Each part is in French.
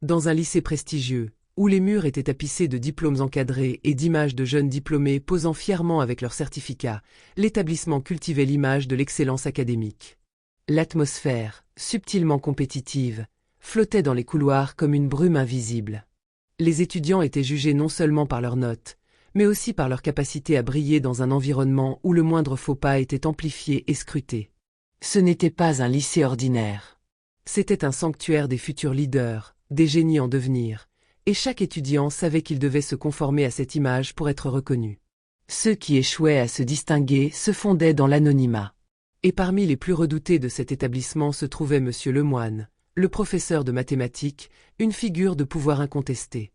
Dans un lycée prestigieux, où les murs étaient tapissés de diplômes encadrés et d'images de jeunes diplômés posant fièrement avec leurs certificats, l'établissement cultivait l'image de l'excellence académique. L'atmosphère, subtilement compétitive, flottait dans les couloirs comme une brume invisible. Les étudiants étaient jugés non seulement par leurs notes, mais aussi par leur capacité à briller dans un environnement où le moindre faux pas était amplifié et scruté. Ce n'était pas un lycée ordinaire. C'était un sanctuaire des futurs leaders, des génies en devenir, et chaque étudiant savait qu'il devait se conformer à cette image pour être reconnu. Ceux qui échouaient à se distinguer se fondaient dans l'anonymat. Et parmi les plus redoutés de cet établissement se trouvait Monsieur Lemoine, le professeur de mathématiques, une figure de pouvoir incontestée.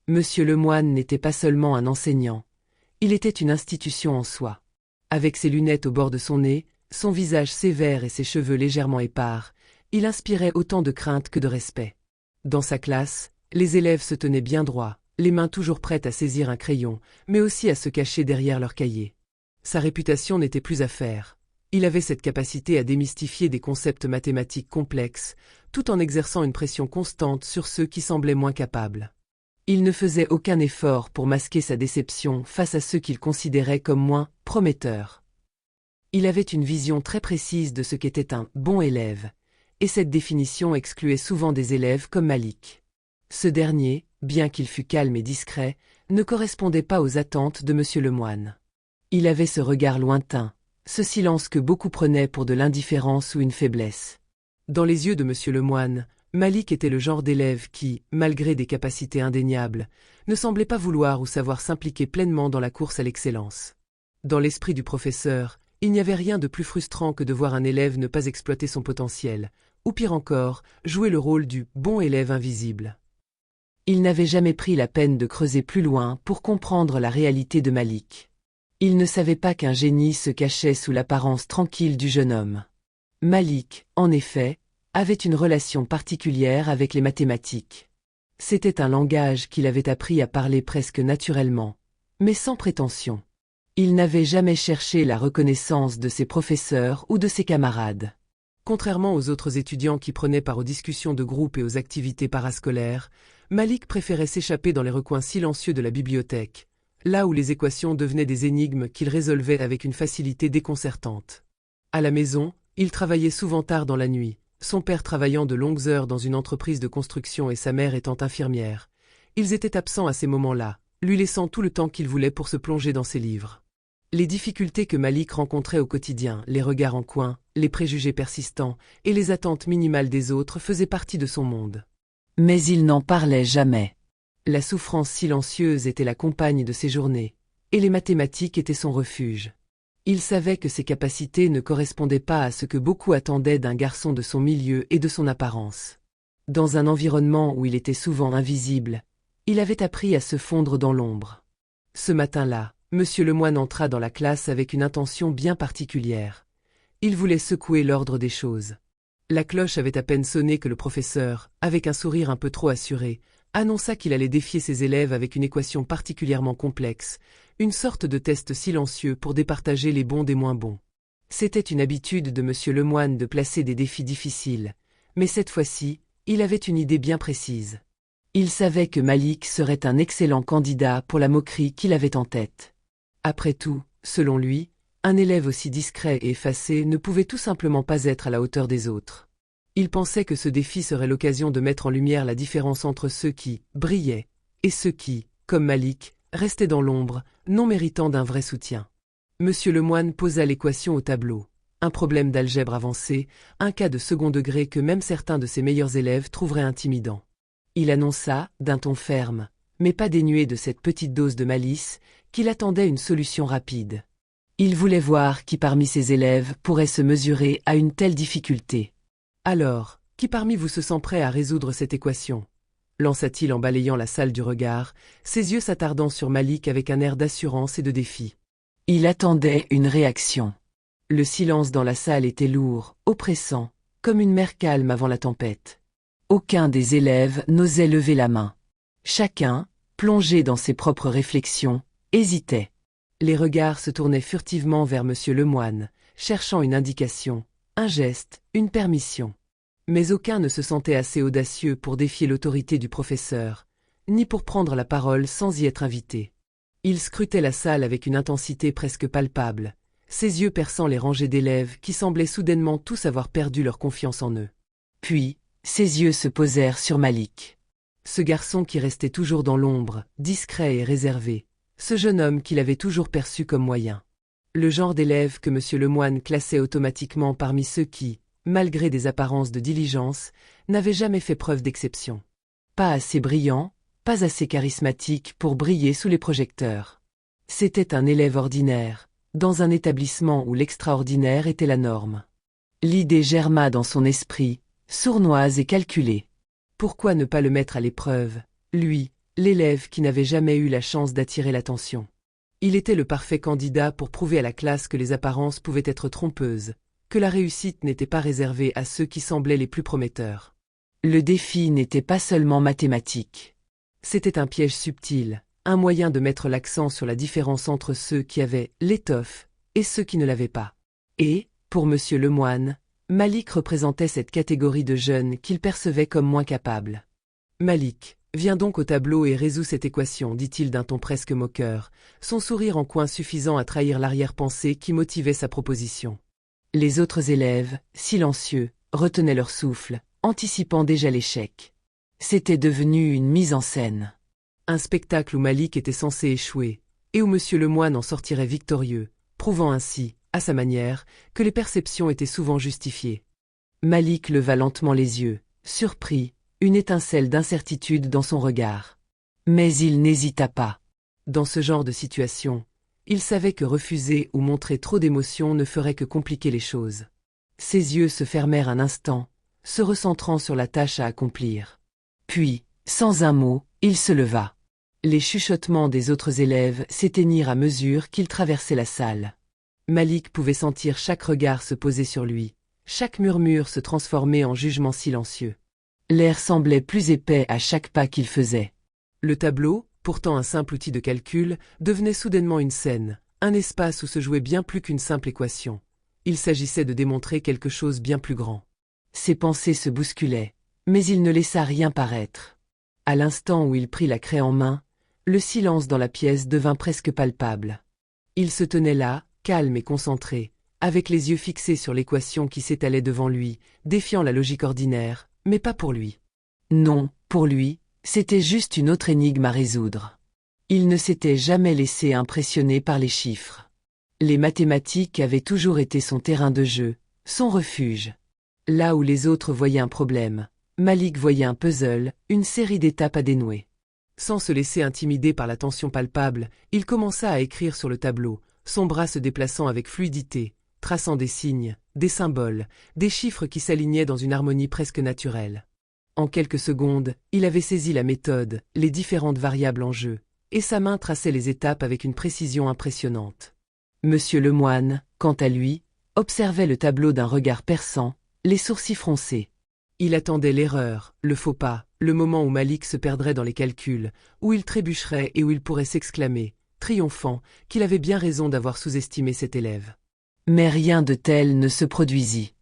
Monsieur Lemoine n'était pas seulement un enseignant, il était une institution en soi. Avec ses lunettes au bord de son nez, son visage sévère et ses cheveux légèrement épars, il inspirait autant de crainte que de respect. Dans sa classe, les élèves se tenaient bien droit, les mains toujours prêtes à saisir un crayon, mais aussi à se cacher derrière leur cahier. Sa réputation n'était plus à faire. Il avait cette capacité à démystifier des concepts mathématiques complexes, tout en exerçant une pression constante sur ceux qui semblaient moins capables. Il ne faisait aucun effort pour masquer sa déception face à ceux qu'il considérait comme moins prometteurs. Il avait une vision très précise de ce qu'était un bon élève, et cette définition excluait souvent des élèves comme Malik. Ce dernier, bien qu'il fût calme et discret, ne correspondait pas aux attentes de Monsieur Lemoine. Il avait ce regard lointain, ce silence que beaucoup prenaient pour de l'indifférence ou une faiblesse. Dans les yeux de Monsieur Lemoine, Malik était le genre d'élève qui, malgré des capacités indéniables, ne semblait pas vouloir ou savoir s'impliquer pleinement dans la course à l'excellence. Dans l'esprit du professeur, il n'y avait rien de plus frustrant que de voir un élève ne pas exploiter son potentiel, ou pire encore, jouer le rôle du bon élève invisible. Il n'avait jamais pris la peine de creuser plus loin pour comprendre la réalité de Malik. Il ne savait pas qu'un génie se cachait sous l'apparence tranquille du jeune homme. Malik, en effet, avait une relation particulière avec les mathématiques. C'était un langage qu'il avait appris à parler presque naturellement, mais sans prétention. Il n'avait jamais cherché la reconnaissance de ses professeurs ou de ses camarades. Contrairement aux autres étudiants qui prenaient part aux discussions de groupe et aux activités parascolaires, Malik préférait s'échapper dans les recoins silencieux de la bibliothèque, là où les équations devenaient des énigmes qu'il résolvait avec une facilité déconcertante. À la maison, il travaillait souvent tard dans la nuit, son père travaillant de longues heures dans une entreprise de construction et sa mère étant infirmière. Ils étaient absents à ces moments-là, lui laissant tout le temps qu'il voulait pour se plonger dans ses livres. Les difficultés que Malik rencontrait au quotidien, les regards en coin, les préjugés persistants et les attentes minimales des autres faisaient partie de son monde. Mais il n'en parlait jamais. La souffrance silencieuse était la compagne de ses journées, et les mathématiques étaient son refuge. Il savait que ses capacités ne correspondaient pas à ce que beaucoup attendaient d'un garçon de son milieu et de son apparence. Dans un environnement où il était souvent invisible, il avait appris à se fondre dans l'ombre. Ce matin-là, Monsieur Lemoine entra dans la classe avec une intention bien particulière. Il voulait secouer l'ordre des choses. La cloche avait à peine sonné que le professeur, avec un sourire un peu trop assuré, annonça qu'il allait défier ses élèves avec une équation particulièrement complexe, une sorte de test silencieux pour départager les bons des moins bons. C'était une habitude de Monsieur Lemoine de placer des défis difficiles, mais cette fois-ci, il avait une idée bien précise. Il savait que Malik serait un excellent candidat pour la moquerie qu'il avait en tête. Après tout, selon lui, un élève aussi discret et effacé ne pouvait tout simplement pas être à la hauteur des autres. Il pensait que ce défi serait l'occasion de mettre en lumière la différence entre ceux qui brillaient et ceux qui, comme Malik, restaient dans l'ombre, non méritant d'un vrai soutien. Monsieur Lemoine posa l'équation au tableau, un problème d'algèbre avancé, un cas de second degré que même certains de ses meilleurs élèves trouveraient intimidant. Il annonça, d'un ton ferme, mais pas dénué de cette petite dose de malice, qu'il attendait une solution rapide. Il voulait voir qui parmi ses élèves pourrait se mesurer à une telle difficulté. Alors, qui parmi vous se sent prêt à résoudre cette équation ? Lança-t-il en balayant la salle du regard, ses yeux s'attardant sur Malik avec un air d'assurance et de défi. Il attendait une réaction. Le silence dans la salle était lourd, oppressant, comme une mer calme avant la tempête. Aucun des élèves n'osait lever la main. Chacun, plongé dans ses propres réflexions, hésitait. Les regards se tournaient furtivement vers Monsieur Lemoine, cherchant une indication, un geste, une permission. Mais aucun ne se sentait assez audacieux pour défier l'autorité du professeur, ni pour prendre la parole sans y être invité. Il scrutait la salle avec une intensité presque palpable, ses yeux perçant les rangées d'élèves qui semblaient soudainement tous avoir perdu leur confiance en eux. Puis, ses yeux se posèrent sur Malik. Ce garçon qui restait toujours dans l'ombre, discret et réservé, ce jeune homme qu'il avait toujours perçu comme moyen. Le genre d'élève que M. Lemoine classait automatiquement parmi ceux qui, malgré des apparences de diligence, n'avaient jamais fait preuve d'exception. Pas assez brillant, pas assez charismatique pour briller sous les projecteurs. C'était un élève ordinaire, dans un établissement où l'extraordinaire était la norme. L'idée germa dans son esprit, sournoise et calculée. Pourquoi ne pas le mettre à l'épreuve, lui, l'élève qui n'avait jamais eu la chance d'attirer l'attention? Il était le parfait candidat pour prouver à la classe que les apparences pouvaient être trompeuses, que la réussite n'était pas réservée à ceux qui semblaient les plus prometteurs. Le défi n'était pas seulement mathématique. C'était un piège subtil, un moyen de mettre l'accent sur la différence entre ceux qui avaient l'étoffe et ceux qui ne l'avaient pas. Et, pour M. Lemoine, Malik représentait cette catégorie de jeunes qu'il percevait comme moins capables. « Malik, viens donc au tableau et résous cette équation, dit-il d'un ton presque moqueur, son sourire en coin suffisant à trahir l'arrière-pensée qui motivait sa proposition. Les autres élèves, silencieux, retenaient leur souffle, anticipant déjà l'échec. C'était devenu une mise en scène. Un spectacle où Malik était censé échouer, et où M. Lemoine en sortirait victorieux, prouvant ainsi, à sa manière, que les perceptions étaient souvent justifiées. Malik leva lentement les yeux, surpris, une étincelle d'incertitude dans son regard. Mais il n'hésita pas. Dans ce genre de situation, il savait que refuser ou montrer trop d'émotion ne ferait que compliquer les choses. Ses yeux se fermèrent un instant, se recentrant sur la tâche à accomplir. Puis, sans un mot, il se leva. Les chuchotements des autres élèves s'éteignirent à mesure qu'il traversait la salle. Malik pouvait sentir chaque regard se poser sur lui, chaque murmure se transformer en jugement silencieux. L'air semblait plus épais à chaque pas qu'il faisait. Le tableau, pourtant un simple outil de calcul, devenait soudainement une scène, un espace où se jouait bien plus qu'une simple équation. Il s'agissait de démontrer quelque chose bien plus grand. Ses pensées se bousculaient, mais il ne laissa rien paraître. À l'instant où il prit la craie en main, le silence dans la pièce devint presque palpable. Il se tenait là, calme et concentré, avec les yeux fixés sur l'équation qui s'étalait devant lui, défiant la logique ordinaire, mais pas pour lui. Non, pour lui, c'était juste une autre énigme à résoudre. Il ne s'était jamais laissé impressionner par les chiffres. Les mathématiques avaient toujours été son terrain de jeu, son refuge. Là où les autres voyaient un problème, Malik voyait un puzzle, une série d'étapes à dénouer. Sans se laisser intimider par la tension palpable, il commença à écrire sur le tableau, son bras se déplaçant avec fluidité, traçant des signes, des symboles, des chiffres qui s'alignaient dans une harmonie presque naturelle. En quelques secondes, il avait saisi la méthode, les différentes variables en jeu, et sa main traçait les étapes avec une précision impressionnante. Monsieur Lemoine, quant à lui, observait le tableau d'un regard perçant, les sourcils froncés. Il attendait l'erreur, le faux pas, le moment où Malik se perdrait dans les calculs, où il trébucherait et où il pourrait s'exclamer, triomphant, qu'il avait bien raison d'avoir sous-estimé cet élève. Mais rien de tel ne se produisit.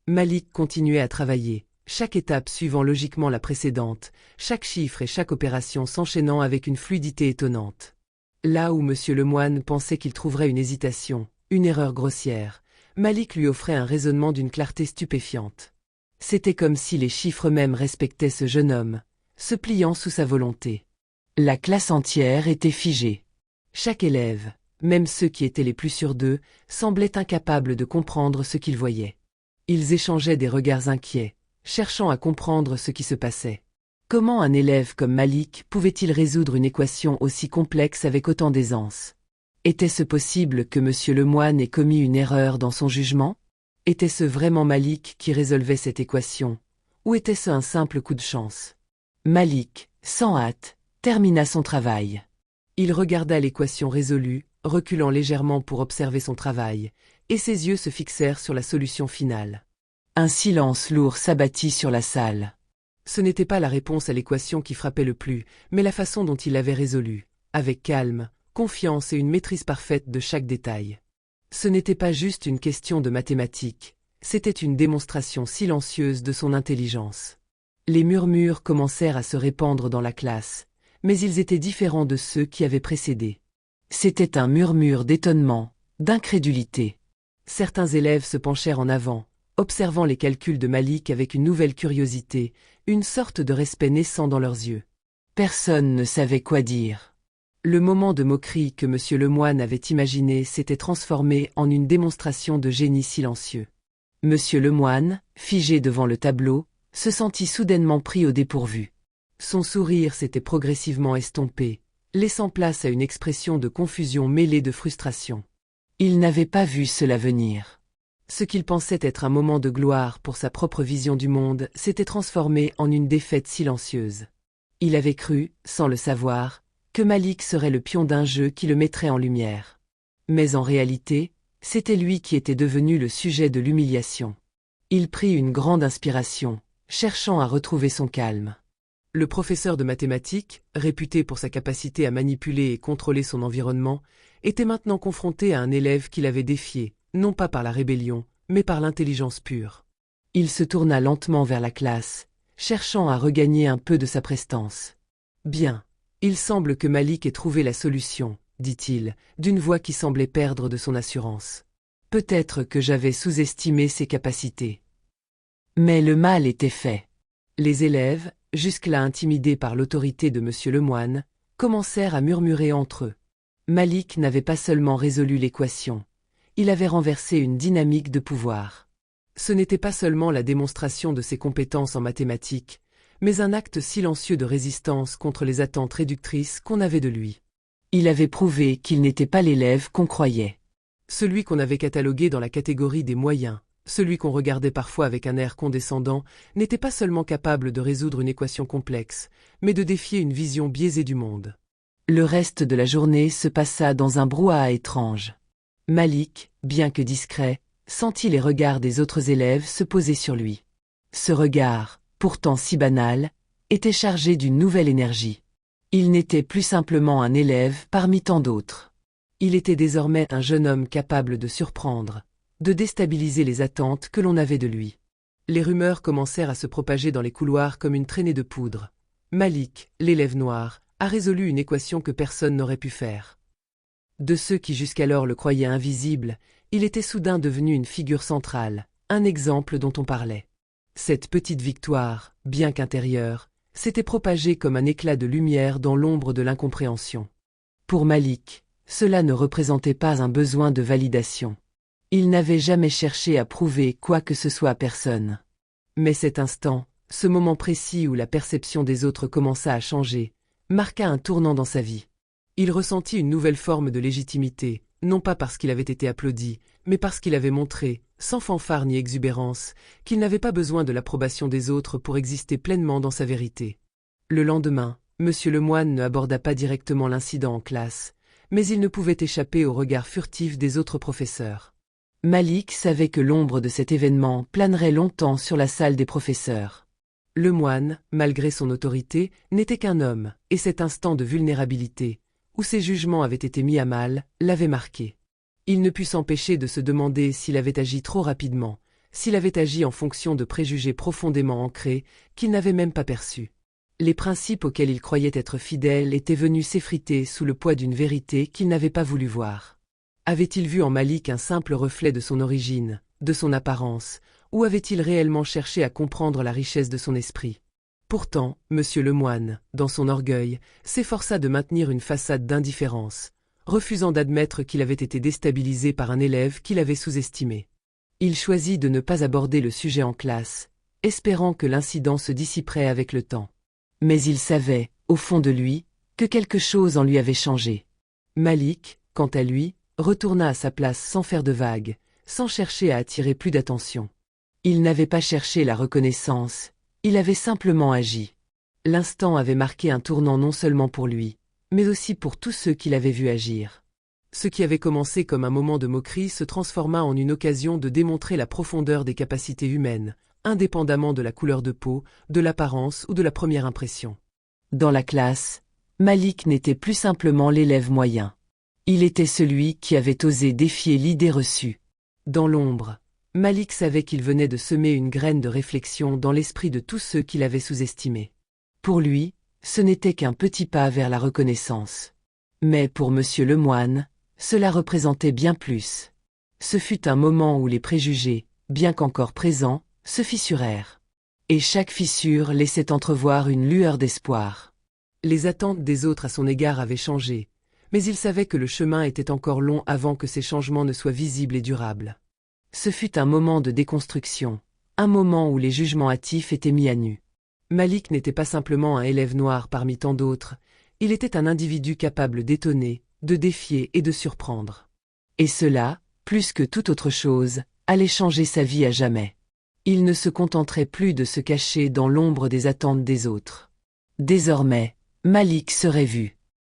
Malik continuait à travailler, chaque étape suivant logiquement la précédente, chaque chiffre et chaque opération s'enchaînant avec une fluidité étonnante. Là où M. Lemoine pensait qu'il trouverait une hésitation, une erreur grossière, Malik lui offrait un raisonnement d'une clarté stupéfiante. C'était comme si les chiffres mêmes respectaient ce jeune homme, se pliant sous sa volonté. La classe entière était figée. Chaque élève, même ceux qui étaient les plus sûrs d'eux, semblaient incapables de comprendre ce qu'ils voyaient. Ils échangeaient des regards inquiets, cherchant à comprendre ce qui se passait. Comment un élève comme Malik pouvait-il résoudre une équation aussi complexe avec autant d'aisance? Était-ce possible que M. Lemoine ait commis une erreur dans son jugement? Était-ce vraiment Malik qui résolvait cette équation, ou était-ce un simple coup de chance? Malik, sans hâte, termina son travail. Il regarda l'équation résolue, reculant légèrement pour observer son travail, et ses yeux se fixèrent sur la solution finale. Un silence lourd s'abattit sur la salle. Ce n'était pas la réponse à l'équation qui frappait le plus, mais la façon dont il l'avait résolue, avec calme, confiance et une maîtrise parfaite de chaque détail. Ce n'était pas juste une question de mathématiques, C'était une démonstration silencieuse de son intelligence. Les murmures commencèrent à se répandre dans la classe, mais ils étaient différents de ceux qui avaient précédé. C'était un murmure d'étonnement, d'incrédulité. Certains élèves se penchèrent en avant, observant les calculs de Malik avec une nouvelle curiosité, une sorte de respect naissant dans leurs yeux. Personne ne savait quoi dire. Le moment de moquerie que M. Lemoine avait imaginé s'était transformé en une démonstration de génie silencieux. M. Lemoine, figé devant le tableau, se sentit soudainement pris au dépourvu. Son sourire s'était progressivement estompé, laissant place à une expression de confusion mêlée de frustration. Il n'avait pas vu cela venir. Ce qu'il pensait être un moment de gloire pour sa propre vision du monde s'était transformé en une défaite silencieuse. Il avait cru, sans le savoir, que Malik serait le pion d'un jeu qui le mettrait en lumière. Mais en réalité, c'était lui qui était devenu le sujet de l'humiliation. Il prit une grande inspiration, cherchant à retrouver son calme. Le professeur de mathématiques, réputé pour sa capacité à manipuler et contrôler son environnement, était maintenant confronté à un élève qu'il avait défié, non pas par la rébellion, mais par l'intelligence pure. Il se tourna lentement vers la classe, cherchant à regagner un peu de sa prestance. « Bien, il semble que Malik ait trouvé la solution, » dit-il, d'une voix qui semblait perdre de son assurance. « Peut-être que j'avais sous-estimé ses capacités. » Mais le mal était fait. Les élèves, jusque-là intimidés par l'autorité de M. Lemoine, commencèrent à murmurer entre eux. Malik n'avait pas seulement résolu l'équation, il avait renversé une dynamique de pouvoir. Ce n'était pas seulement la démonstration de ses compétences en mathématiques, mais un acte silencieux de résistance contre les attentes réductrices qu'on avait de lui. Il avait prouvé qu'il n'était pas l'élève qu'on croyait. Celui qu'on avait catalogué dans la catégorie des moyens, celui qu'on regardait parfois avec un air condescendant, n'était pas seulement capable de résoudre une équation complexe, mais de défier une vision biaisée du monde. Le reste de la journée se passa dans un brouhaha étrange. Malik, bien que discret, sentit les regards des autres élèves se poser sur lui. Ce regard, pourtant si banal, était chargé d'une nouvelle énergie. Il n'était plus simplement un élève parmi tant d'autres. Il était désormais un jeune homme capable de surprendre, de déstabiliser les attentes que l'on avait de lui. Les rumeurs commencèrent à se propager dans les couloirs comme une traînée de poudre. Malik, l'élève noir, a résolu une équation que personne n'aurait pu faire. De ceux qui jusqu'alors le croyaient invisible, il était soudain devenu une figure centrale, un exemple dont on parlait. Cette petite victoire, bien qu'intérieure, s'était propagée comme un éclat de lumière dans l'ombre de l'incompréhension. Pour Malik, cela ne représentait pas un besoin de validation. Il n'avait jamais cherché à prouver quoi que ce soit à personne. Mais cet instant, ce moment précis où la perception des autres commença à changer, marqua un tournant dans sa vie. Il ressentit une nouvelle forme de légitimité, non pas parce qu'il avait été applaudi, mais parce qu'il avait montré, sans fanfare ni exubérance, qu'il n'avait pas besoin de l'approbation des autres pour exister pleinement dans sa vérité. Le lendemain, M. Lemoine ne aborda pas directement l'incident en classe, mais il ne pouvait échapper au regard furtif des autres professeurs. Malik savait que l'ombre de cet événement planerait longtemps sur la salle des professeurs. Lemoine, malgré son autorité, n'était qu'un homme, et cet instant de vulnérabilité, où ses jugements avaient été mis à mal, l'avait marqué. Il ne put s'empêcher de se demander s'il avait agi trop rapidement, s'il avait agi en fonction de préjugés profondément ancrés qu'il n'avait même pas perçus. Les principes auxquels il croyait être fidèle étaient venus s'effriter sous le poids d'une vérité qu'il n'avait pas voulu voir. Avait-il vu en Malik un simple reflet de son origine, de son apparence, ou avait-il réellement cherché à comprendre la richesse de son esprit? Pourtant, M. Lemoine, dans son orgueil, s'efforça de maintenir une façade d'indifférence, refusant d'admettre qu'il avait été déstabilisé par un élève qu'il avait sous-estimé. Il choisit de ne pas aborder le sujet en classe, espérant que l'incident se dissiperait avec le temps. Mais il savait, au fond de lui, que quelque chose en lui avait changé. Malik, quant à lui, retourna à sa place sans faire de vagues, sans chercher à attirer plus d'attention. Il n'avait pas cherché la reconnaissance, il avait simplement agi. L'instant avait marqué un tournant non seulement pour lui, mais aussi pour tous ceux qui l'avaient vu agir. Ce qui avait commencé comme un moment de moquerie se transforma en une occasion de démontrer la profondeur des capacités humaines, indépendamment de la couleur de peau, de l'apparence ou de la première impression. Dans la classe, Malik n'était plus simplement l'élève moyen. Il était celui qui avait osé défier l'idée reçue. Dans l'ombre, Malik savait qu'il venait de semer une graine de réflexion dans l'esprit de tous ceux qui l'avaient sous-estimé. Pour lui, ce n'était qu'un petit pas vers la reconnaissance. Mais pour Monsieur Lemoine, cela représentait bien plus. Ce fut un moment où les préjugés, bien qu'encore présents, se fissurèrent. Et chaque fissure laissait entrevoir une lueur d'espoir. Les attentes des autres à son égard avaient changé, mais il savait que le chemin était encore long avant que ces changements ne soient visibles et durables. Ce fut un moment de déconstruction, un moment où les jugements hâtifs étaient mis à nu. Malik n'était pas simplement un élève noir parmi tant d'autres, il était un individu capable d'étonner, de défier et de surprendre. Et cela, plus que toute autre chose, allait changer sa vie à jamais. Il ne se contenterait plus de se cacher dans l'ombre des attentes des autres. Désormais, Malik serait vu.